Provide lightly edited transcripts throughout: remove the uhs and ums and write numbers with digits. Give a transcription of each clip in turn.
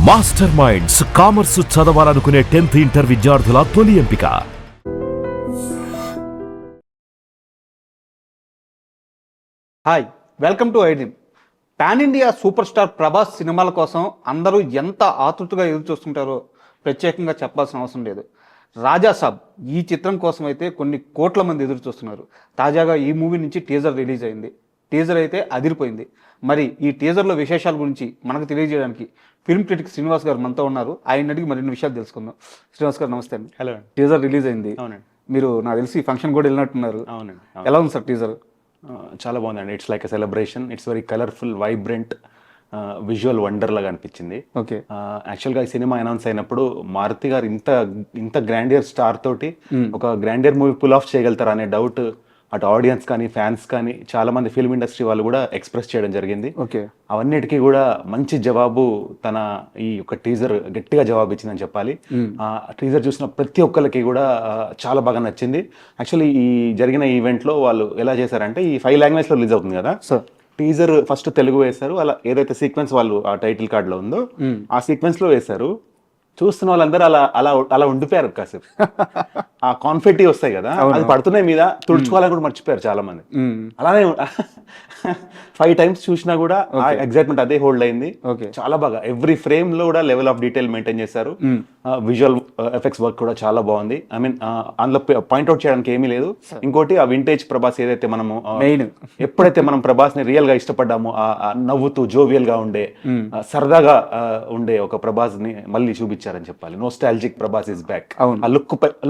Master minds commerce చదవాలనుకునే 10th inter విద్యార్థుల తొలి ఎంపిక. Hi, welcome to iDream. Pan India super star Prabhas సినిమాల కోసం అందరూ ఎంత ఆతృతగా ఎదురు చూస్తుంటారో ప్రత్యేకంగా చెప్పాల్సిన అవసరం లేదు. రాజాసాబ్ ఈ చిత్రం కోసం అయితే కొన్ని కోట్ల మంది ఎదురు చూస్తున్నారు. తాజాగా ఈ మూవీ నుంచి టీజర్ రిలీజ్ అయింది. టీజర్ అయితే అదిరిపోయింది. మరి ఈ టీజర్లో విశేషాల గురించి మనకు తెలియజేయడానికి ఫిల్మ్ క్రిటిక్ శ్రీనివాస్ గారు మనతో ఉన్నారు. ఆయన అడిగి మరిన్ని విషయాలు తెలుసుకుందాం. శ్రీనివాస్ గారు నమస్తే అండి. హలో. టీజర్ రిలీజ్ అయింది. అవునండి. మీరు నాకు తెలిసి ఫంక్షన్ కూడా వెళ్ళినట్టున్నారు. అవునండి. ఎలా ఉంది సార్ టీజర్? చాలా బాగుందండి. It's like a celebration. It's very colourful, vibrant, visual wonder లాగా అనిపించింది. ఓకే. యాక్చువల్గా ఈ సినిమా అనౌన్స్ అయినప్పుడు మారుతి గారు ఇంత గ్రాండియర్ స్టార్ తోటి ఒక గ్రాండియర్ మూవీ పుల్ ఆఫ్ చేయగలుగుతారు అనే డౌట్ అటు ఆడియన్స్ కానీ ఫ్యాన్స్ కానీ చాలా మంది ఫిల్మ్ ఇండస్ట్రీ వాళ్ళు కూడా ఎక్స్ప్రెస్ చేయడం జరిగింది. ఓకే. అవన్నిటికీ కూడా మంచి జవాబు తన ఈ యొక్క టీజర్ గట్టిగా జవాబు ఇచ్చిందని చెప్పాలి. ఆ టీజర్ చూసిన ప్రతి ఒక్కరికి కూడా చాలా బాగా నచ్చింది. యాక్చువల్లీ ఈ జరిగిన ఈవెంట్లో వాళ్ళు ఎలా చేశారంటే ఈ 5 లాంగ్వేజ్లో రిలీజ్ అవుతుంది కదా. సో టీజర్ ఫస్ట్ తెలుగు వేశారు. అలా ఏదైతే సీక్వెన్స్ వాళ్ళు ఆ టైటిల్ కార్డ్లో ఉందో ఆ సీక్వెన్స్లో వేశారు. చూస్తున్న వాళ్ళందరూ అలా అలా అలా ఉండిపోయారు కాసేపు. ఆ కాన్ఫెట్టి వస్తాయి కదా, అది పడుతున్నాయి మీద, తుడుచుకోవాలని కూడా మర్చిపోయారు చాలా మంది. అలానే 5 times చూసినా కూడా ఆ ఎగ్జైట్మెంట్ అదే హోల్డ్ అయింది. చాలా బాగా ఎవ్రీ ఫ్రేమ్ లో కూడా లెవెల్ ఆఫ్ డీటెయిల్ మెయింటైన్ చేశారు. విజువల్ ఎఫెక్ట్స్ వర్క్ కూడా చాలా బాగుంది. ఐ మీన్ అందులో పాయింట్అవుట్ చేయడానికి ఏమీ లేదు. ఇంకోటి ఆ వింటేజ్ ప్రభాస్ ఏదైతే మనము ఎప్పుడైతే మనం ప్రభాస్ ని రియల్ గా ఇష్టపడ్డామో, ఆ నవ్వుతూ జోవియల్ గా ఉండే సరదాగా ఉండే ఒక ప్రభాస్ ని మళ్ళీ చూపించారని చెప్పాలి. Nostalgic Prabhas is back. ఆ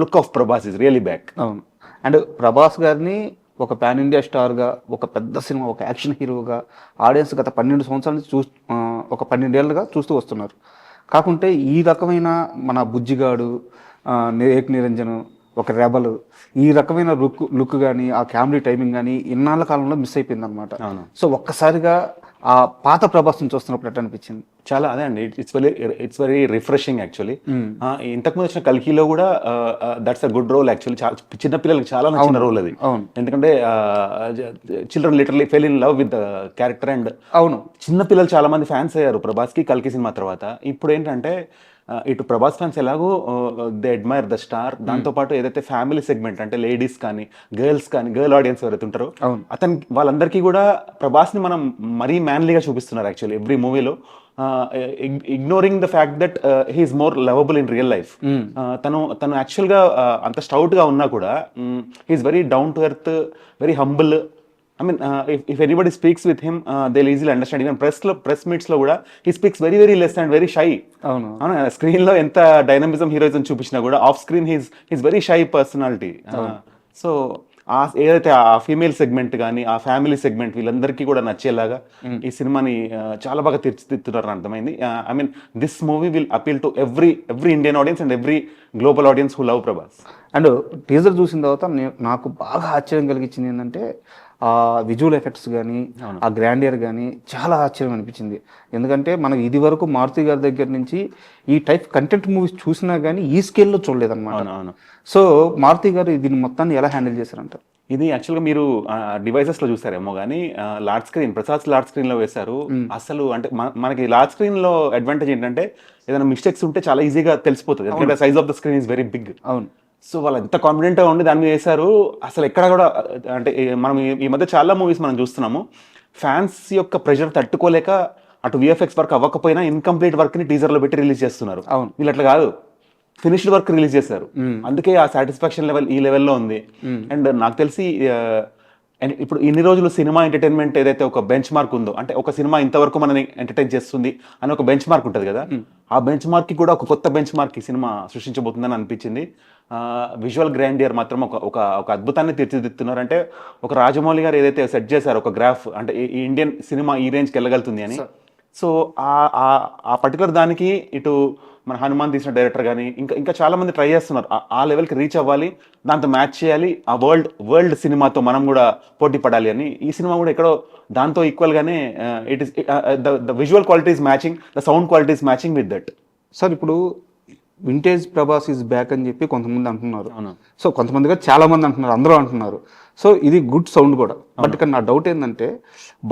look of Prabhas is really back. అవును. అండ్ ప్రభాస్ గారిని ఒక పాన్ ఇండియా స్టార్గా, ఒక పెద్ద సినిమా, ఒక యాక్షన్ హీరోగా ఆడియన్స్ గత 12 సంవత్సరాల నుంచి ఒక 12 ఏళ్ళుగా చూస్తూ వస్తున్నారు. కాకుంటే ఈ రకమైన మన బుజ్జిగాడు, ఏక్ నిరంజన్, ఒక రెబల్, ఈ రకమైన లుక్ కానీ ఆ కామెడీ టైమింగ్ కానీ ఇన్నాళ్ళ కాలంలో మిస్ అయిపోయింది అనమాట. సో ఒక్కసారిగా ఆ పాత ప్రభాస్ని చూస్తున్నప్పుడు ఎట్లా అనిపించింది? చాలా అదే అండి. It's very refreshing actually. ఇంతకుముందు వచ్చిన కల్కిలో కూడా that's a good role actually. చాలా చిన్న పిల్లలకి చాలా నచ్చిన రోల్ అది. ఎందుకంటే children literally fell in love with the character. And అవును, చిన్న పిల్లలు చాలా మంది ఫ్యాన్స్ అయ్యారు ప్రభాస్కి కల్కి సినిమా తర్వాత. ఇప్పుడు ఏంటంటే ఇటు ప్రభాస్ ఫ్యాన్స్ ఎలాగో దే అడ్మైర్ ద స్టార్, దాంతోపాటు ఏదైతే ఫ్యామిలీ సెగ్మెంట్ అంటే లేడీస్ కానీ గర్ల్స్ కానీ, గర్ల్ ఆడియన్స్ ఎవరైతే ఉంటారో వాళ్ళందరికీ కూడా ప్రభాస్ని మనం మరీ మ్యాన్లీగా చూపిస్తున్నారు యాక్చువల్లీ ఎవ్రీ మూవీలో. Ignoring the fact that he's more lovable in real life. తను యాక్చువల్గా అంత స్టౌట్గా ఉన్నా కూడా he's very down to earth, very humble. I mean, if anybody speaks with him, they'll easily understand. Even press meets lo kuda he speaks very very less and very shy. Avunu screen lo enta dynamism heroism చూపించినా కూడా off screen he's very shy personality. So ఏదైతే ఆ female segment కానీ ఆ family segment వీళ్ళందరికీ కూడా నచ్చేలాగా ఈ సినిమాని చాలా బాగా తీర్చిదిద్దుతున్నారని అర్థమైంది. I mean this movie will appeal to every Indian audience and every global audience who love Prabhas. And teaser చూసిన తర్వాత నాకు బాగా ఆశ్చర్యం కలిగించింది ఏంటంటే ఆ విజువల్ ఎఫెక్ట్స్ కానీ ఆ గ్రాండియర్ కానీ చాలా ఆశ్చర్యం అనిపించింది. ఎందుకంటే మనం ఇది వరకు మారుతి గారి దగ్గర నుంచి ఈ టైప్ కంటెంట్ మూవీస్ చూసినా కానీ ఈ స్కేల్లో చూడలేదన్నమాట. సో మారుతి గారు దీన్ని మొత్తాన్ని ఎలా హ్యాండిల్ చేశారంట? ఇది యాక్చువల్గా మీరు డివైసెస్లో చూసారేమో కానీ లార్జ్ స్క్రీన్, ప్రసాద్ లార్జ్ స్క్రీన్లో వేశారు. అసలు అంటే మనకి లార్జ్ స్క్రీన్లో అడ్వాంటేజ్ ఏంటంటే ఏదైనా మిస్టేక్స్ ఉంటే చాలా ఈజీగా తెలిసిపోతుంది. ఎందుకంటే size of the screen is very big. అవును. సో వాళ్ళు ఎంత కాన్ఫిడెంట్గా ఉండి దాని మీద వేశారు. అసలు ఎక్కడ కూడా అంటే మనం ఈ మధ్య చాలా మూవీస్ మనం చూస్తున్నాము, ఫ్యాన్స్ యొక్క ప్రెషర్ తట్టుకోలేక అటు విఎఫ్ఎక్స్ వర్క్ అవ్వకపోయినా ఇన్కంప్లీట్ వర్క్ని టీజర్లో పెట్టి రిలీజ్ చేస్తున్నారు. వీళ్ళు అట్లా కాదు, ఫినిష్డ్ వర్క్ రిలీజ్ చేశారు. అందుకే ఆ సాటిస్ఫాక్షన్ లెవెల్ ఈ లెవెల్లో ఉంది. అండ్ నాకు తెలిసి ఇప్పుడు ఇన్ని రోజులు సినిమా ఎంటర్టైన్మెంట్ ఏదైతే ఒక బెంచ్ మార్క్ ఉందో, అంటే ఒక సినిమా ఇంతవరకు మనని ఎంటర్టైన్ చేస్తుంది అని ఒక బెంచ్ మార్క్ ఉంటుంది కదా, ఆ బెంచ్ మార్క్కి కూడా ఒక కొత్త బెంచ్ మార్క్ ఈ సినిమా సృష్టించబోతుందని అనిపించింది. విజువల్ గ్రాండియర్ మాత్రం ఒక అద్భుతాన్ని తీర్చిదిద్దుతున్నారు. అంటే ఒక రాజమౌళి గారు ఏదైతే సెట్ చేశారు ఒక గ్రాఫ్, అంటే ఈ ఇండియన్ సినిమా ఈ రేంజ్కి వెళ్ళగలుగుతుంది అని. సో ఆ పర్టికులర్ దానికి ఇటు మన హనుమాన్ తీసిన డైరెక్టర్ కానీ ఇంకా చాలా మంది ట్రై చేస్తున్నారు. ఆ లెవెల్కి రీచ్ అవ్వాలి, దాంతో మ్యాచ్ చేయాలి, ఆ వరల్డ్ సినిమాతో మనం కూడా పోటీ పడాలి అని. ఈ సినిమా కూడా ఎక్కడో దాంతో ఈక్వల్గానే it is the visual quality is matching, the sound quality is matching with that. Sir ఇప్పుడు వింటేజ్ ప్రభాస్ ఈజ్ బ్యాక్ అని చెప్పి కొంతమంది అంటున్నారు. సో కొంతమందిగా చాలా మంది అంటున్నారు, అందరూ అంటున్నారు. సో ఇది గుడ్ సౌండ్ కూడా. బట్ ఇక్కడ నా డౌట్ ఏంటంటే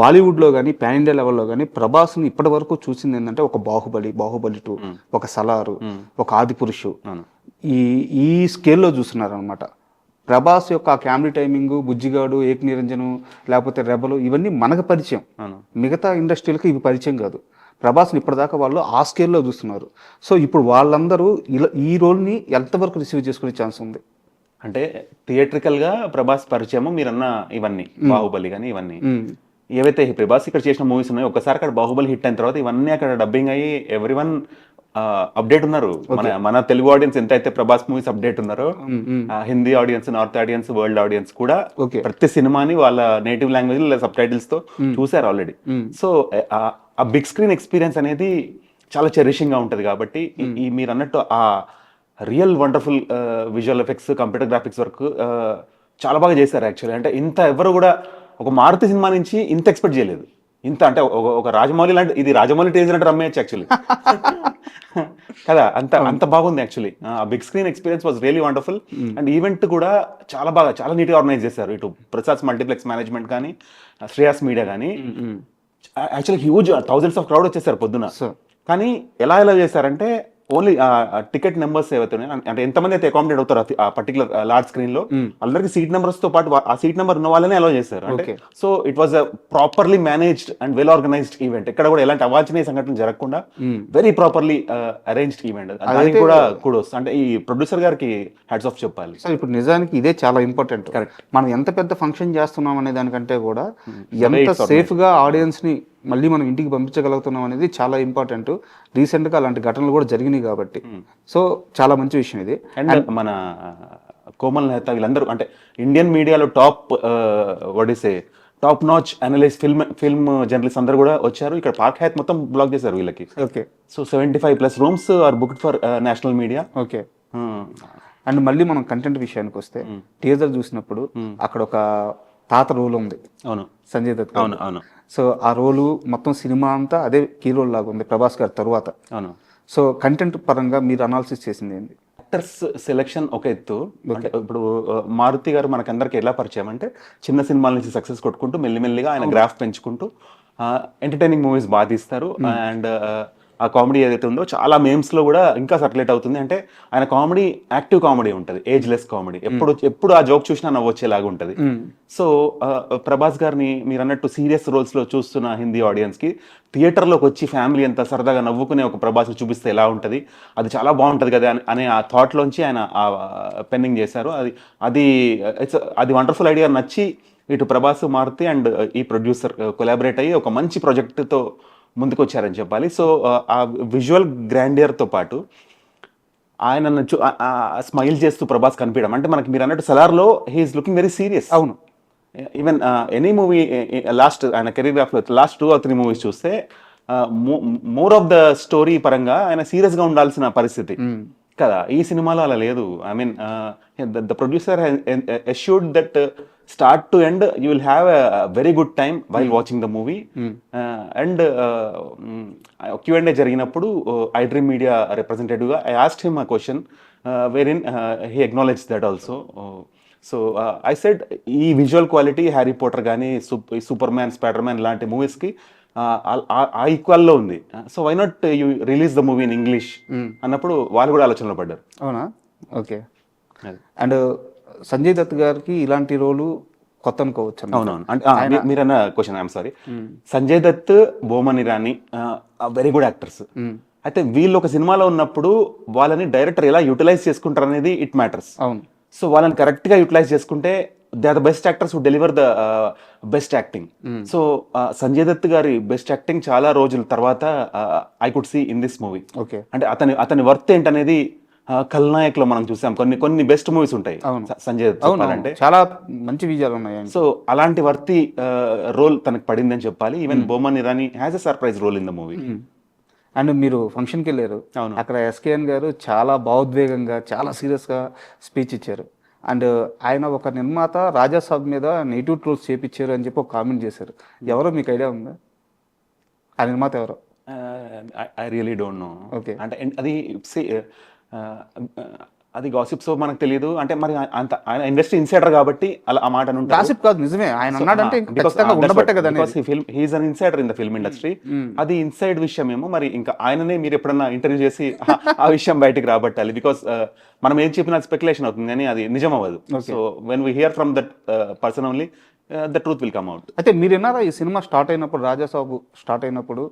బాలీవుడ్లో కానీ పాన్ ఇండియా లెవెల్లో కానీ ప్రభాస్ని ఇప్పటి వరకు చూసింది ఏంటంటే ఒక బాహుబలి 2, ఒక సలారు, ఒక ఆదిపురుషు, ఈ ఈ స్కేల్లో చూస్తున్నారు అనమాట. ప్రభాస్ యొక్క ఆ కామెడీ టైమింగ్, బుజ్జిగాడు, ఏక్ నిరంజను, లేకపోతే రెబలు, ఇవన్నీ మనకు పరిచయం. మిగతా ఇండస్ట్రీలకు ఇవి పరిచయం కాదు. ప్రభాస్ని ఇప్పటిదాకా వాళ్ళు ఆ స్కేల్లో చూస్తున్నారు. సో ఇప్పుడు వాళ్ళందరూ ఈ రోల్ని ఎంతవరకు రిసీవ్ చేసుకునే ఛాన్స్ ఉంది? అంటే థియేట్రికల్ గా ప్రభాస్ పరిచయము మీరన్న ఇవన్నీ బాహుబలి కానీ ఇవన్నీ ఏవైతే ప్రభాస్ ఇక్కడ చేసిన మూవీస్ ఉన్నాయో ఒకసారి అక్కడ బాహుబలి హిట్ అయిన తర్వాత ఇవన్నీ అక్కడ డబ్బింగ్ అయ్యి ఎవ్రీవన్ అప్డేట్ ఉన్నారు. మన తెలుగు ఆడియన్స్ ఎంత అయితే ప్రభాస్ మూవీస్ అప్డేట్ ఉన్నారో Hindi audience, north audience, world audience కూడా ప్రతి సినిమాని వాళ్ళ నేటివ్ లాంగ్వేజ్ లేదా సబ్ టైటిల్స్ తో చూసారు ఆల్రెడీ. సో ఆ బిగ్ స్క్రీన్ ఎక్స్పీరియన్స్ అనేది చాలా చెరిషింగ్ గా ఉంటది. కాబట్టి ఈ మీరు అన్నట్టు ఆ real wonderful visual effects, computer graphics work చాలా బాగా చేశారు యాక్చువల్లీ. అంటే ఇంత ఎవరు కూడా ఒక మారుతి సినిమా నుంచి ఇంత ఎక్స్పెక్ట్ చేయలేదు. ఇంత అంటే ఒక రాజమౌళి లాంటి, ఇది రాజమౌళి టేజ్ అంటే రమ్మేయచ్చు యాక్చువల్లీ కదా. అంత బాగుంది actually. Big screen experience was really wonderful. And event కూడా చాలా నీట్గా ఆర్గనైజ్ చేశారు. ఇటు ప్రసాద్ మల్టీప్లెక్స్ మేనేజ్మెంట్ కానీ, శ్రేయాస్ మీడియా కానీ. Actually huge thousands of crowd వచ్చేసారు పొద్దున. కానీ ఎలా చేశారంటే ఓన్లీ టికెట్ నెంబర్స్ ఏవైతే అంటే ఎంతమంది అయితే అకామిడేట్ అవుతారు ఆ పర్టికులర్ లార్జ్ స్క్రీన్ లో అందరికి సీట్ నెంబర్స్ తో పాటు ఆ సీట్ నెంబర్ ఉన్న వాళ్ళనే అలో చేశారు. అంటే so it was a properly managed and well organised event. ఎక్కడ కూడా ఎలాంటి అవాంఛనీయ సంఘటన జరగకుండా వెరీ ప్రాపర్లీ అరేంజ్డ్ ఈవెంట్. దానికి కూడా కుడోస్. అంటే ఈ ప్రొడ్యూసర్ గారికి హ్యాట్స్ ఆఫ్ చెప్పాలి. సో ఇప్పుడు నిజానికి ఇదే చాలా ఇంపార్టెంట్. మనం ఎంత పెద్ద ఫంక్షన్ చేస్తున్నాం అనే దానికంటే కూడా ఎంత సేఫ్ గా ఆడియన్స్ ని మళ్ళీ మనం ఇంటికి పంపించగలుగుతున్నాం అనేది చాలా ఇంపార్టెంట్. రీసెంట్గా అలాంటి ఘటనలు కూడా జరిగినాయి కాబట్టి సో చాలా మంచి విషయం ఇది. అండ్ మన కోమల్ నేత వీళ్ళందరూ అంటే ఇండియన్ మీడియాలో top notch analyse film journalist అందరూ కూడా వచ్చారు. ఇక్కడ పార్క్ హయాత్ మొత్తం బ్లాక్ చేశారు వీళ్ళకి. Okay. So 75+ rooms are booked for national media. Okay. And మళ్ళీ మనం కంటెంట్ విషయానికి వస్తే టీజర్ చూసినప్పుడు అక్కడ ఒక తాత రోల్ ఉంది. అవును, సంజయ్ దత్. అవును. సో ఆ రోలు మొత్తం సినిమా అంతా అదే కీ రోల్ లాగా ఉంది ప్రభాస్ గారి తరువాత. అవును. సో కంటెంట్ పరంగా మీరు అనాలిసిస్ చేసింది ఏంటి? యాక్టర్స్ సెలెక్షన్ ఒక ఎత్తు. ఇప్పుడు మారుతి గారు మనకందరికి ఎలా పరిచయం అంటే చిన్న సినిమాల నుంచి సక్సెస్ కొట్టుకుంటూ మెల్లిమెల్లిగా ఆయన గ్రాఫ్ పెంచుకుంటూ ఎంటర్టైనింగ్ మూవీస్ బాగా తీస్తారు. అండ్ ఆ కామెడీ ఏదైతే ఉందో చాలా మేమ్స్ లో కూడా ఇంకా సర్క్యులేట్ అవుతుంది. అంటే ఆయన కామెడీ యాక్టివ్ కామెడీ ఉంటుంది, ఏజ్లెస్ కామెడీ. ఎప్పుడు ఆ జోక్ చూసినా నవ్వొచ్చేలాగా ఉంటుంది. సో ప్రభాస్ గారిని మీరు అన్నట్టు సీరియస్ రోల్స్ లో చూస్తున్న హిందీ ఆడియన్స్ కి థియేటర్లోకి వచ్చి ఫ్యామిలీ అంతా సరదాగా నవ్వుకునే ఒక ప్రభాస్ చూపిస్తే ఎలా ఉంటుంది, అది చాలా బాగుంటుంది కదా అనే ఆ థాట్ లోంచి ఆయన పెన్నింగ్ చేశారు. అది వండర్ఫుల్ ఐడియా నచ్చి ఇటు ప్రభాస్, మారుతి అండ్ ఈ ప్రొడ్యూసర్ కొలాబరేట్ అయ్యి ఒక మంచి ప్రాజెక్ట్తో ముందుకు వచ్చారని చెప్పాలి. సో ఆ విజువల్ గ్రాండియర్తో పాటు ఆయన స్మైల్ చేస్తూ ప్రభాస్ కనిపించడం అంటే మనకి మీరు అన్నట్టు సలార్లో హీఈస్ లుకింగ్ వెరీ సీరియస్. అవును. ఈవెన్ ఎనీ మూవీ లాస్ట్ ఆయన కెరీర్గ్రాఫ్లో లాస్ట్ 2 or 3 మూవీస్ చూస్తే మోర్ ఆఫ్ ద స్టోరీ పరంగా ఆయన సీరియస్గా ఉండాల్సిన పరిస్థితి కదా. ఈ సినిమాలో అలా లేదు. I mean the producer assured that start to end you will have a very good time while watching the movie. And Q&A జరిగినప్పుడు ఐ డ్రీమ్ మీడియా రిప్రజెంటేటివ్గా I asked him a question where in he acknowledge that also. So I said ఈ visual quality Harry Potter కానీ Superman, Spiderman లాంటి మూవీస్కి ఆ ఈక్వల్లో ఉంది. So why not you release the movie in English అన్నప్పుడు వాళ్ళు కూడా ఆలోచనలో పడ్డారు. అవునా? ఓకే. అండ్ సంజయ్ దత్ గారికి ఇలాంటి రోలు కొత్త అనుకోవచ్చు. అవునవును. అంటే మీరన్న question I'm sorry. Sanjay Dutt, Boman Irani very good actors. అయితే వీళ్ళు ఒక సినిమాలో ఉన్నప్పుడు వాళ్ళని డైరెక్టర్ ఎలా యూటిలైజ్ చేసుకుంటారు అనేది ఇట్ మ్యాటర్స్. అవును. సో వాళ్ళని కరెక్ట్గా యూటిలైజ్ చేసుకుంటే they are the best actors who deliver the best acting. So Sanjay Dutt గారి బెస్ట్ యాక్టింగ్ చాలా రోజుల తర్వాత I could see in this movie. Okay. అంటే అతని వర్త్ ఏంటనేది ఖల్నాయక్ లో మనం చూసాం. కొన్ని బెస్ట్ మూవీస్ ఉంటాయి సంజయ్ దత్ అంటే, చాలా మంచి విజయాలు ఉన్నాయి. సో అలాంటి వర్తి రోల్ తనకు పడింది అని చెప్పాలి. Even Boman Irani has a surprise role in the movie. And మీరు ఫంక్షన్కి వెళ్ళారు, అక్కడ SKN గారు చాలా భావోద్వేగంగా చాలా సీరియస్గా స్పీచ్ ఇచ్చారు. అండ్ ఆయన ఒక నిర్మాత రాజాసాబ్ మీద నెగిటివ్ ట్రోల్స్ చేపించారు అని చెప్పి ఒక కామెంట్ చేశారు. ఎవరో మీకు ఐడియా ఉందా? ఆ నిర్మాత ఎవరో? I really don't know. Okay. అంటే అది అది గాసిప్స్ మనకు తెలియదు, అంటే మరి అంత ఆయన ఇండస్ట్రీ ఇన్సైడర్ కాబట్టి అలా ఆ మాట గాసిప్ కాదు, నిజమే. ఆయన అన్నాడంటే ఖచ్చితంగా ఉండబట్టే కదా. He's an insider in the film industry. అది ఇన్సైడ్ విషయం ఏమో, మరి ఇంకా ఆయననే మీరు ఎప్పుడన్నా ఇంటర్వ్యూ చేసి ఆ విషయం బయటికి రాబట్టాలి. బికాస్ మనం ఏం చెప్పినా స్పెక్యులేషన్ అవుతుంది కానీ అది నిజం అవ్వదు. So when we here from that person only the truth will come out. అయితే మీరు విన్నారా ఈ సినిమా స్టార్ట్ అయినప్పుడు, రాజాసాబు స్టార్ట్ అయినప్పుడు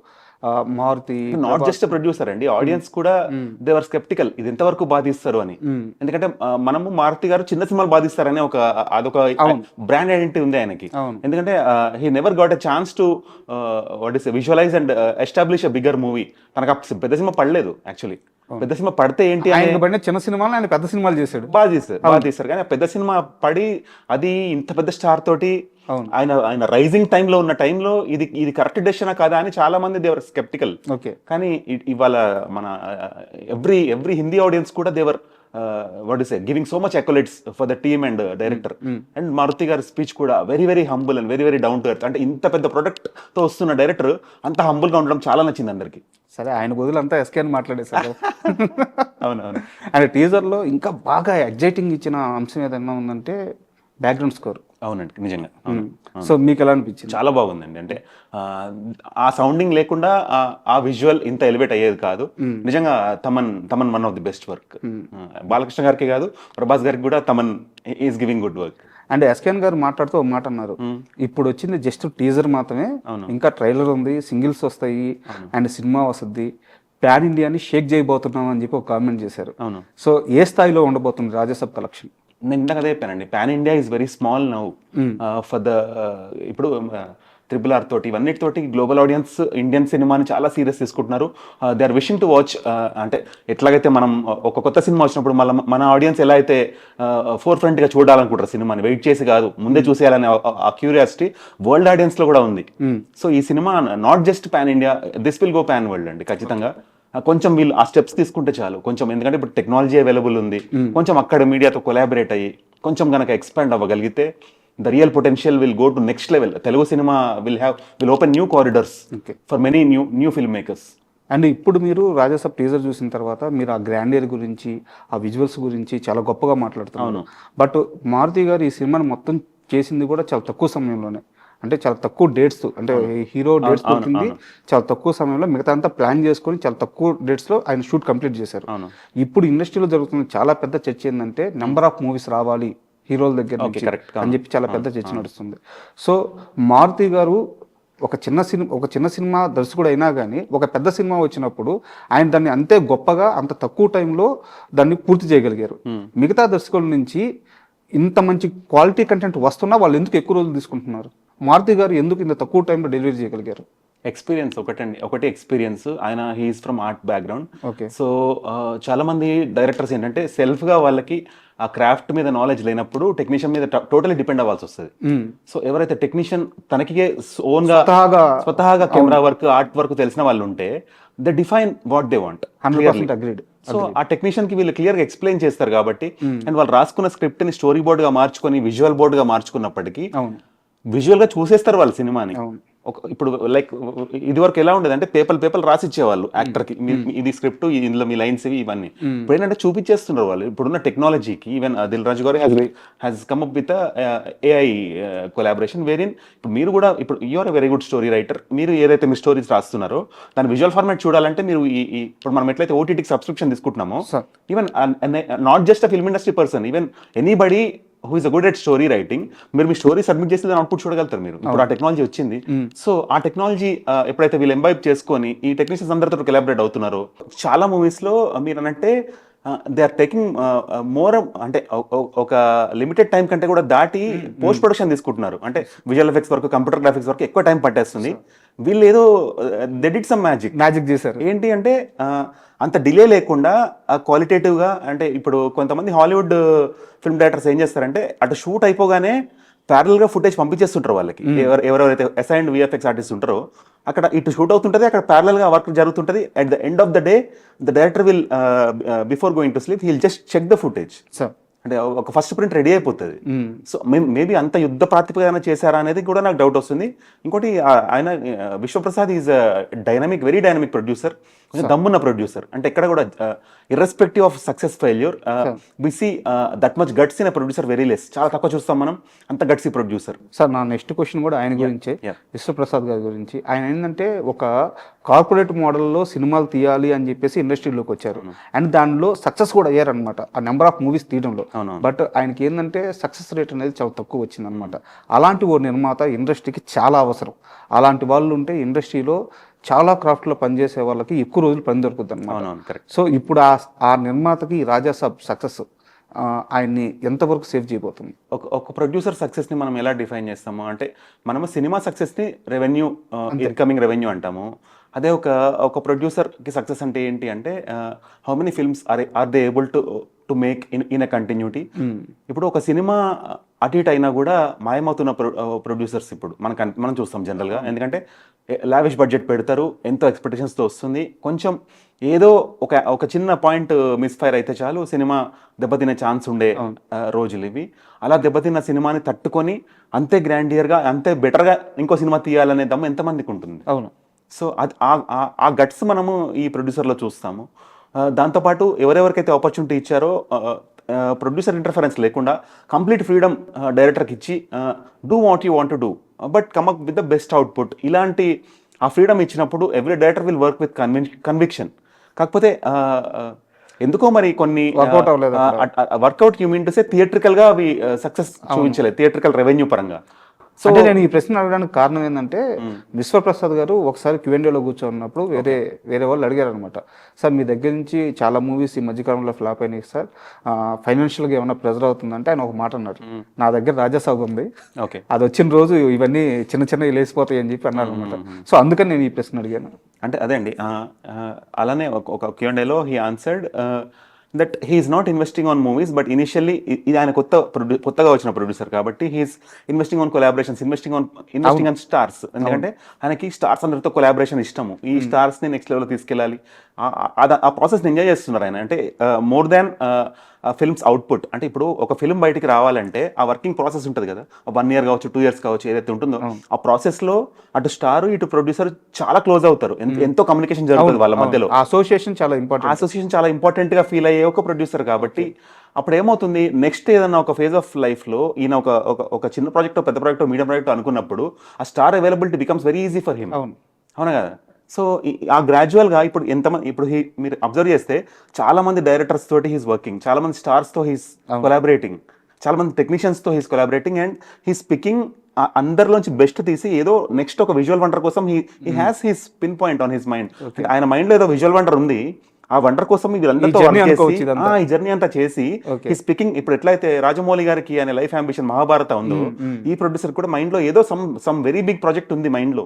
మారుతి నాట్ జస్ట్ ప్రొడ్యూసర్ అండి, ఆడియన్స్ కూడా దేవర్ స్కెప్టికల్, ఇది ఎంతవరకు బాధిస్తారు అని. ఎందుకంటే మనము మారుతి గారు చిన్న సినిమాలు బాధిస్తారని అదొక బ్రాండ్ ఐడెంటిటీ ఉంది ఆయనకి. ఎందుకంటే he never got a chance to what is visualise and establish a bigger movie. తనకు పెద్ద సినిమా పడలేదు యాక్చువల్లీ. పెద్ద సినిమా పడితే ఏంటి, చిన్న సినిమాలు ఆయన పెద్ద సినిమాలు చేశాడు, బాగా తీస్తారు. కానీ పెద్ద సినిమా పడి అది ఇంత పెద్ద స్టార్ తోటి ఆయన రైజింగ్ టైంలో ఉన్న టైంలో ఇది కరెక్ట్ డెసిషనా కాదా అని చాలా మంది దేవర్ స్కెప్టికల్. కానీ ఇవాళ మన ఎవ్రీ హిందీ ఆడియన్స్ కూడా దేవర్ what is giving so much accolades for the team and director. And Maruthi గారి స్పీచ్ కూడా very very humble and very very down to earth. అంటే ఇంత పెద్ద ప్రొడక్ట్ తో వస్తున్న డైరెక్టర్ అంత హంబుల్ గా ఉండడం చాలా నచ్చింది అందరికి. సరే, ఆయన బదులంతా ఎస్కే అని మాట్లాడేశారు. అవునవును. అండ్ టీజర్ లో ఇంకా బాగా ఎగ్జైటింగ్ ఇచ్చిన అంశం ఏదైనా ఉందంటే బ్యాక్గ్రౌండ్ స్కోర్. అవునండి, నిజంగా. సో మీకు ఎలా అనిపించింది? చాలా బాగుందండి. అంటే ఆ సౌండింగ్ లేకుండా ఆ విజువల్ ఇంత ఎలివేట్ అయ్యేది కాదు. నిజంగా Thaman one of the best work. Balakrishna గారికి కాదు, ప్రభాస్ గారికి కూడా Thaman is giving good work. And SKN గారు మాట్లాడుతూ ఒక మాట అన్నారు, ఇప్పుడు వచ్చింది జస్ట్ టీజర్ మాత్రమే, ఇంకా ట్రైలర్ ఉంది, సింగిల్స్ వస్తాయి అండ్ సినిమా వస్తుంది, ప్యాన్ ఇండియాని షేక్ చేయబోతున్నాం అని చెప్పి ఒక కామెంట్ చేశారు. సో ఏ స్థాయిలో ఉండబోతుంది రాజాసాబ్ కలెక్షన్? నేను ఇందాక అదే చెప్పానండి, pan India is very small now for the ఇప్పుడు RRR తోటి ఇవన్నిటితోటి గ్లోబల్ ఆడియన్స్ ఇండియన్ సినిమాని చాలా సీరియస్ తీసుకుంటున్నారు. They are wishing to watch. అంటే ఎట్లాగైతే మనం ఒక కొత్త సినిమా వచ్చినప్పుడు మన ఆడియన్స్ ఎలా అయితే ఫోర్ ఫ్రంట్ గా చూడాలనుకుంటారు సినిమాని, వెయిట్ చేసి కాదు ముందే చూసేయాలనే ఆ క్యూరియాసిటీ వరల్డ్ ఆడియన్స్ లో కూడా ఉంది. సో ఈ cinema not just pan India, this will go pan world అండి ఖచ్చితంగా. కొంచెం వీళ్ళు ఆ స్టెప్స్ తీసుకుంటే చాలు కొంచెం, ఎందుకంటే ఇప్పుడు టెక్నాలజీ అవైలబుల్ ఉంది, కొంచెం అక్కడ మీడియాతో కొలాబరేట్ అయ్యి కొంచెం కనుక expand అవ్వగలిగితే the real potential will go to next level. Telugu cinema will open new corridors for many new filmmakers. And ఇప్పుడు మీరు రాజాసాబ్ టీజర్ చూసిన తర్వాత మీరు ఆ గ్రాండియర్ గురించి, ఆ విజువల్స్ గురించి చాలా గొప్పగా మాట్లాడుతున్నారు. బట్ మారుతి గారు ఈ సినిమాని మొత్తం చేసింది కూడా చాలా తక్కువ సమయంలోనే, అంటే చాలా తక్కువ డేట్స్, అంటే హీరో డేట్స్ దొరికింది చాలా తక్కువ సమయంలో, మిగతా అంతా ప్లాన్ చేసుకొని చాలా తక్కువ డేట్స్ లో ఆయన షూట్ కంప్లీట్ చేశారు. ఇప్పుడు ఇండస్ట్రీలో జరుగుతున్న చాలా పెద్ద చర్చ ఏంటంటే నెంబర్ ఆఫ్ మూవీస్ రావాలి హీరోల దగ్గర నుంచి అని చెప్పి చాలా పెద్ద చర్చ నడుస్తుంది. సో మారుతి గారు ఒక చిన్న సినిమా దర్శకుడు అయినా కానీ ఒక పెద్ద సినిమా వచ్చినప్పుడు ఆయన దాన్ని అంతే గొప్పగా అంత తక్కువ టైంలో దాన్ని పూర్తి చేయగలిగారు. మిగతా దర్శకుల నుంచి ఇంత మంచి క్వాలిటీ కంటెంట్ వస్తున్నా వాళ్ళు ఎందుకు ఎక్కువ రోజులు తీసుకుంటున్నారు? మారుతి గారు ఎందుకు ఇంత తక్కువ టైంలో డెలివరీ చేయగలిగారు? ఎక్స్పీరియన్స్ ఒకటి ఎక్స్పీరియన్స్. ఆయన he's from art background. So చాలా మంది డైరెక్టర్స్ ఏంటంటే సెల్ఫ్ గా వాళ్ళకి ఆ క్రాఫ్ట్ మీద నాలెడ్జ్ లేనప్పుడు టెక్నీషియన్ మీద టోటలీ డిపెండ్ అవ్వాల్సి వస్తుంది. సో ఎవరైతే టెక్నీషియన్ తనకి ఓన్ గా స్వతహాగా కెమెరా వర్క్, ఆర్ట్ వర్క్ తెలిసిన వాళ్ళు ఉంటే they define what they want. 100% agreed. So ఆ టెక్నీషియన్ కి వీళ్ళు క్లియర్ గా ఎక్స్ప్లెయిన్ చేస్తారు కాబట్టి, అండ్ వాళ్ళు రాసుకున్న స్క్రిప్ట్ ని స్టోరీ బోర్డ్ గా మార్చుకొని విజువల్ బోర్డ్ గా మార్చుకున్నప్పటికీ విజువల్ గా చూసేస్తారు వాళ్ళు సినిమాని. ఇప్పుడు లైక్ ఇది వరకు ఎలా ఉండేది అంటే పేపర్ రాసి ఇచ్చేవాళ్ళు యాక్టర్ కి, ఇది స్క్రిప్ట్, ఇందులో మీ లైన్స్ ఇవన్నీ. ఇప్పుడు ఏంటంటే చూపించేస్తున్నారు వాళ్ళు. ఇప్పుడున్న టెక్నాలజీకి even Dil Raju garu has come up with AI collaboration wherein ఇప్పుడు మీరు కూడా ఇప్పుడు you're very good story writer. మీరు ఏదైతే మీ స్టోరీస్ రాస్తున్నారో దాని విజువల్ ఫార్మాట్ చూడాలంటే మీరు ఇప్పుడు మనం ఎట్లయితే OTTకి సబ్స్క్రిప్షన్ తీసుకుంటున్నామో, even not just a film industry person, even anybody who is a good at story writing, మీరు మీ స్టోరీ సబ్మిట్ చేస్తే దాని అవుట్పుట్ చూడగలుగుతారు మీరు. ఇప్పుడు ఆ టెక్నాలజీ వచ్చింది. సో ఆ టెక్నాలజీ ఎప్పుడైతే వీళ్ళు ఎంబైబ్ చేసుకొని ఈ టెక్నీషియన్స్ అందరితో కొలాబరేట్ అవుతున్నారో, చాలా మూవీస్ లో మీరు అనంటే దే ఆర్ టేకింగ్ మోర్, అంటే ఒక లిమిటెడ్ టైం కంటే కూడా దాటి పోస్ట్ ప్రొడక్షన్ తీసుకుంటున్నారు. అంటే విజువల్ ఎఫెక్ట్స్ వరకు, కంప్యూటర్ గ్రాఫిక్స్ వరకు ఎక్కువ టైం పట్టేస్తుంది. వీళ్ళు ఏదో దే డిడ్ సమ్ మ్యాజిక్ చేశారు. ఏంటి అంటే అంత డిలే లేకుండా క్వాలిటేటివ్ గా, అంటే ఇప్పుడు కొంతమంది హాలీవుడ్ ఫిల్మ్ డైరెక్టర్స్ ఏం చేస్తారంటే అటు షూట్ అయిపోగానే ప్యారల్ గా ఫుటేజ్ పంపించేస్తుంటారు వాళ్ళకి. ఎవరెవరైతే అసైన్డ్ VFX ఆర్టిస్ట్ ఉంటారో అక్కడ ఇటు షూట్ అవుతుంటది, అక్కడ ప్యారల్ గా వర్క్ జరుగుతుంటది. At the end of the day the director will before going to sleep he'll just check the footage. అంటే ఒక ఫస్ట్ ప్రింట్ రెడీ అయిపోతుంది. సో మేబీ అంత యుద్ధ ప్రాతిపదికన చేశారా అనేది కూడా నాకు డౌట్ వస్తుంది. ఇంకోటి ఆయన Vishwaprasad is dynamic, very dynamic producer. కొంచెం దమ్మున్న ప్రొడ్యూసర్. అంటే ఎక్కడ కూడా irrespective of success failure we see that much guts in producer very less. చాలా తక్కువ చూస్తాం మనం అంత గట్స్ ఈ ప్రొడ్యూసర్. సార్ నా నెక్స్ట్ క్వశ్చన్ కూడా ఆయన గురించే, yeah. విశ్వప్రసాద్ గారి గురించి. ఆయన ఏంటంటే ఒక కార్పొరేట్ మోడల్లో సినిమాలు తీయాలి అని చెప్పేసి ఇండస్ట్రీలోకి వచ్చారు అండ్ దానిలో సక్సెస్ కూడా అయ్యారనమాట ఆ నెంబర్ ఆఫ్ మూవీస్ తీయడంలో. బట్ ఆయనకి ఏంటంటే సక్సెస్ రేట్ అనేది చాలా తక్కువ వచ్చింది అనమాట. అలాంటి ఓ నిర్మాత ఇండస్ట్రీకి చాలా అవసరం. అలాంటి వాళ్ళు ఉంటే ఇండస్ట్రీలో చాలా క్రాఫ్ట్లో పనిచేసే వాళ్ళకి ఎక్కువ రోజులు పని దొరుకుతుంది అనమాట. సో ఇప్పుడు ఆ నిర్మాతకి ఈ రాజాసాబ్ సక్సెస్ ఆయన్ని ఎంతవరకు సేవ్ చేయబోతుంది? ఒక ప్రొడ్యూసర్ సక్సెస్ని మనం ఎలా డిఫైన్ చేస్తాము అంటే, మనము సినిమా సక్సెస్ని రెవెన్యూ, ఇన్కమింగ్ రెవెన్యూ అంటాము. అదే ఒక ప్రొడ్యూసర్కి సక్సెస్ అంటే ఏంటి అంటే, how many films are they able to make in a continuity. ఇప్పుడు ఒక సినిమా అటు ఇటు అయినా కూడా మాయమవుతున్న ప్రొడ్యూసర్స్ ఇప్పుడు మనం చూస్తాం జనరల్గా. ఎందుకంటే లావిష్ బడ్జెట్ పెడతారు, ఎంతో ఎక్స్పెక్టేషన్స్తో వస్తుంది, కొంచెం ఏదో ఒక చిన్న పాయింట్ మిస్ఫైర్ అయితే చాలు సినిమా దెబ్బతినే ఛాన్స్ ఉండే రోజులు ఇవి. అలా దెబ్బతిన్న సినిమాని తట్టుకొని అంతే గ్రాండియర్గా అంతే బెటర్గా ఇంకో సినిమా తీయాలనే దమ్ము ఎంతమందికి ఉంటుంది? అవును. సో అది ఆ గట్స్ మనము ఈ ప్రొడ్యూసర్లో చూస్తాము. దాంతోపాటు ఎవరెవరికైతే ఆపర్చునిటీ ఇచ్చారో ప్రొడ్యూసర్ ఇంటర్ఫరెన్స్ లేకుండా కంప్లీట్ ఫ్రీడమ్ డైరెక్టర్కి ఇచ్చి do what you want to do but come up with the best output. ఇలాంటి ఆ ఫ్రీడమ్ ఇచ్చినప్పుడు every director will work with conviction. కాకపోతే ఎందుకో మరి కొన్ని work out you mean to say థియేట్రికల్గా అవి సక్సెస్ చూపించలేదు థియేట్రికల్ రెవెన్యూ పరంగా. సో అంటే నేను ఈ ప్రశ్న అడగడానికి కారణం ఏంటంటే, విశ్వప్రసాద్ గారు ఒకసారి Q&Aలో కూర్చోన్నప్పుడు వేరే వాళ్ళు అడిగారు అనమాట, సార్ మీ దగ్గర నుంచి చాలా మూవీస్ ఈ మధ్యకాలంలో ఫ్లాప్ అయినాయి సార్, ఫైనాన్షియల్గా ఏమైనా ప్రెజర్ అవుతుందంటే ఆయన ఒక మాట అన్నారు, నా దగ్గర రాజాసాబ్ ఉంది, అది వచ్చిన రోజు ఇవన్నీ చిన్న చిన్న లేసిపోతాయి అని చెప్పి అన్నారు అనమాట. సో అందుకని నేను ఈ ప్రశ్న అడిగాను. అంటే అదే అండి, అలానే ఒక Q&Aలో he answered that he is not investing on movies, but initially ఇది ఆయన కొత్తగా వచ్చిన ప్రొడ్యూసర్ కాబట్టి he is investing on collaborations, investing on stars. ఎందుకంటే ఆయనకి స్టార్స్ అందరితో కొలాబరేషన్ ఇష్టము, ఈ స్టార్స్ని నెక్స్ట్ లెవెల్లో తీసుకెళ్ళాలి. ఆ ప్రాసెస్ని ఎంజాయ్ చేస్తున్నారు ఆయన. అంటే మోర్ దాన్ ఫిల్మ్స్ అవుట్పుట్. అంటే ఇప్పుడు ఒక ఫిల్మ్ బయటికి రావాలంటే ఆ వర్కింగ్ ప్రాసెస్ ఉంటుంది కదా, 1 year కావచ్చు, 2 years కావచ్చు, ఏదైతే ఉంటుందో ఆ ప్రాసెస్లో అటు స్టార్ ఇటు ప్రొడ్యూసర్ చాలా క్లోజ్ అవుతారు, ఎంతో కమ్యూనికేషన్ జరుగుతుంది వాళ్ళ మధ్యలో. అసోసియేషన్ చాలా ఇంపార్టెంట్ గా ఫీల్ అయ్యే ఒక ప్రొడ్యూసర్ కాబట్టి అప్పుడు ఏమవుతుంది, నెక్స్ట్ ఏదన్నా ఒక ఫేజ్ ఆఫ్ లైఫ్ లో ఈయన ఒక చిన్న ప్రాజెక్ట్, పెద్ద ప్రాజెక్ట్, మీడియం ప్రాజెక్ట్ అనుకున్నప్పుడు ఆ star availability becomes very easy for him. అవునా కదా? సో ఆ గ్రాడ్యువల్గా ఇప్పుడు మీరు అబ్జర్వ్ చేస్తే చాలా మంది డైరెక్టర్స్ తోటి హీస్ వర్కింగ్, చాలా మంది స్టార్స్తో హీస్ కొలాబరేటింగ్, చాలా మంది టెక్నీషియన్స్తో he's collaborating and he's picking అందరిలోంచి బెస్ట్ తీసి ఏదో నెక్స్ట్ ఒక విజువల్ వండర్ కోసం he has his pinpoint on his mind. ఆయన మైండ్లో ఏదో విజువల్ వండర్ ఉంది, ఆ వండర్ కోసం వీళ్ళందరితో ఈ జర్నీ అంతా చేసి ఈ స్పీకింగ్. ఇప్పుడు ఎట్లయితే రాజమౌళి గారికి అనే లైఫ్ అంబిషన్ మహాభారత ఉందో, ఈ ప్రొడ్యూసర్ కూడా మైండ్ లో ఏదో సమ్ వెరీ బిగ్ ప్రాజెక్ట్ ఉంది మైండ్ లో.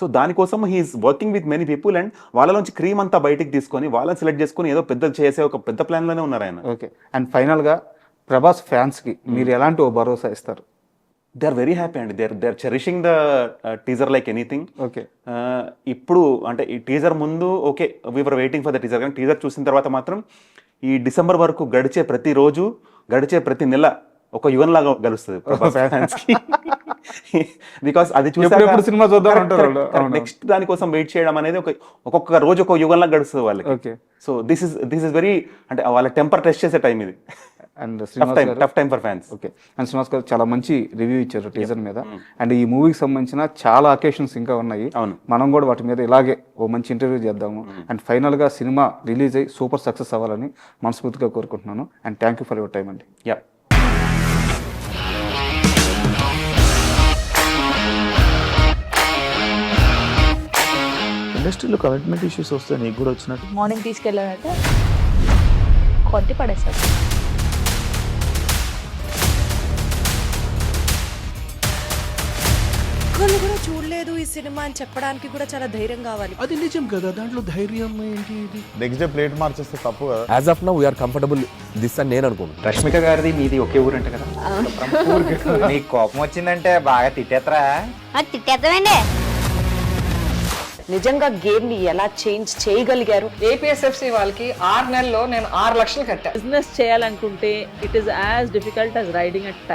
సో దానికోసం he is working with many people and వాళ్ళలోంచి క్రీమ్ అంతా బయటికి తీసుకొని వాళ్ళని సెలెక్ట్ చేసుకుని ఏదో పెద్ద చేసే ఒక పెద్ద ప్లాన్ లోనే ఉన్నారు ఆయన. ఓకే. అండ్ ఫైనల్ గా ప్రభాస్ ఫ్యాన్స్ కి మీరు ఎలాంటి ఓ భరోసా ఇస్తారు? దే ఆర్ వెరీ హ్యాపీ అండి, they are cherishing the teaser like anything. Okay. ఇప్పుడు అంటే ఈ టీజర్ ముందు okay we were waiting for the teaser, కానీ టీజర్ చూసిన తర్వాత మాత్రం ఈ డిసెంబర్ వరకు గడిచే ప్రతి రోజు, గడిచే ప్రతి నెల ఒక యువన్ లాగా గలుస్తుంది బికాస్ అది చూసి సినిమా చూద్దాం, నెక్స్ట్ దానికోసం వెయిట్ చేయడం అనేది ఒక్కొక్క రోజు ఒక యుగం లాగా గడుస్తుంది వాళ్ళకి. సో దిస్ ఇస్ వెరీ, అంటే వాళ్ళ టెంపర్ టెస్ట్ చేసే టైం ఇది. And tough time for fans. Okay. And Srinivas గారు చాలా మంచి రివ్యూ ఇచ్చారు టీజర్ మీద. అండ్ ఈ మూవీకి సంబంధించిన చాలా అకేషన్స్ ఇంకా ఉన్నాయి, మనం కూడా వాటి మీద ఇలాగే ఓ మంచి ఇంటర్వ్యూ చేద్దాము. అండ్ ఫైనల్ గా సినిమా రిలీజ్ అయ్యి సూపర్ సక్సెస్ అవ్వాలని మనస్ఫూర్తిగా కోరుకుంటున్నాను. And thank you for your time అండి. యా. ఇండస్ట్రీలో కమిట్మెంట్ ఇష్యూస్ వస్తే నీకు కూడా వచ్చినట్టు మార్నింగ్ తీసుకెళ్ళాలంటే కొట్టి పడేస్తారు. ఒక్కళ్ళు కూడా చూడలేదు ఈ సినిమా అని చెప్పడానికి కూడా చాలా ధైర్యం కావాలి. అది నిజం కదా, దాంట్లో ధైర్యం ఏంటి? ఇది నెక్స్ట్ డే ప్లేట్ మార్చేస్తే తప్పు కదా. As of now we're comfortable this అని నేను అనుకుంటున్నాను. రష్మిక గారిది మీది ఒకే ఊరంట కదా? నీకు కోపం వచ్చిందంటే బాగా తిట్టేత్తరా? తిట్టేద్దామండి. నిజంగా గేమ్ ని ఎలా చేంజ్ చేయగలిగారు? ఏపీఎస్ఎఫ్సి వాళ్ళకి 6 నెలల్లో నేను 6 లక్షలు కట్టా. బిజినెస్ చేయాలనుకుంటే it is as difficult as riding a tiger.